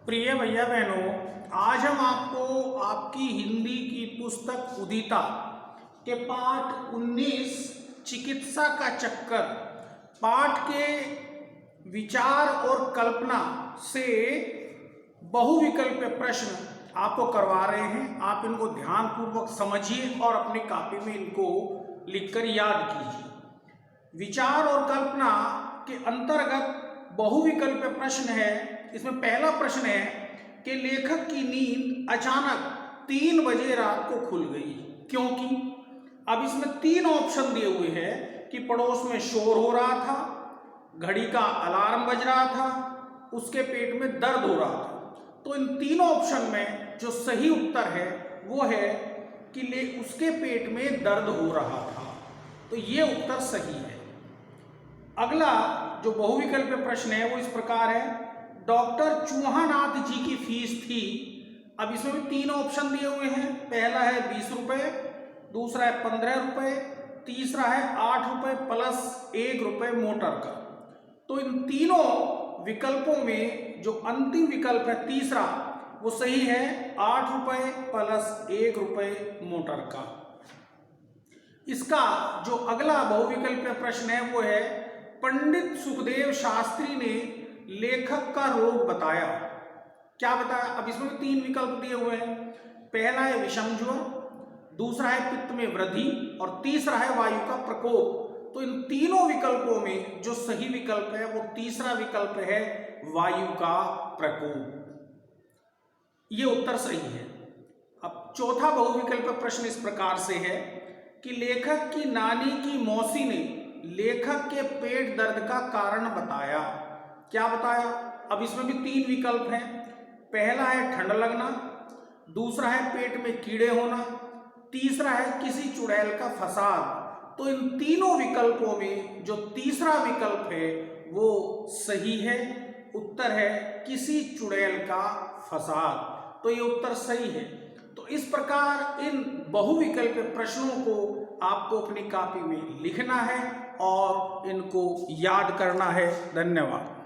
प्रिय भैया बहनों, आज हम आपको आपकी हिंदी की पुस्तक उदिता के पाठ 19 चिकित्सा का चक्कर पाठ के विचार और कल्पना से बहुविकल्पीय प्रश्न आपको करवा रहे हैं। आप इनको ध्यानपूर्वक समझिए और अपनी कॉपी में इनको लिखकर याद कीजिए। विचार और कल्पना के अंतर्गत बहुविकल्पीय प्रश्न है। इसमें पहला प्रश्न है कि लेखक की नींद अचानक 3 बजे रात को खुल गई क्योंकि। अब इसमें 3 ऑप्शन दिए हुए हैं कि पड़ोस में शोर हो रहा था, घड़ी का अलार्म बज रहा था, उसके पेट में दर्द हो रहा था। तो इन तीनों ऑप्शन में जो सही उत्तर है वो है कि उसके पेट में दर्द हो रहा था। तो ये उत्तर सही है। अगला जो बहुविकल्पीय प्रश्न है वो इस प्रकार है, डॉक्टर चूहानाथ जी की फीस थी। अब इसमें भी 3 ऑप्शन दिए हुए हैं। पहला है 20 रुपये, दूसरा है 15 रुपये, तीसरा है 8 रुपये प्लस 1 रुपये मोटर का। तो इन तीनों विकल्पों में जो अंतिम विकल्प है तीसरा वो सही है, 8 रुपये प्लस 1 रुपये मोटर का। इसका जो अगला बहुविकल्पीय प्रश्न है वो है, पंडित सुखदेव शास्त्री ने लेखक का रोग बताया। क्या बताया? अब इसमें 3 विकल्प दिए हुए हैं। पहला है विषम ज्वर, दूसरा है पित्त में वृद्धि और तीसरा है वायु का प्रकोप। तो इन तीनों विकल्पों में जो सही विकल्प है वो तीसरा विकल्प है, वायु का प्रकोप। ये उत्तर सही है। अब चौथा बहुविकल्पीय प्रश्न इस प्रकार से है कि लेखक की नानी की मौसी ने लेखक के पेट दर्द का कारण बताया। क्या बताया? अब इसमें भी 3 विकल्प हैं। पहला है ठंड लगना, दूसरा है पेट में कीड़े होना, तीसरा है किसी चुड़ैल का फसाद। तो इन तीनों विकल्पों में जो तीसरा विकल्प है वो सही है। उत्तर है किसी चुड़ैल का फसाद। तो ये उत्तर सही है। तो इस प्रकार इन बहुविकल्पीय प्रश्नों को आपको अपनी कॉपी में लिखना है और इनको याद करना है। धन्यवाद।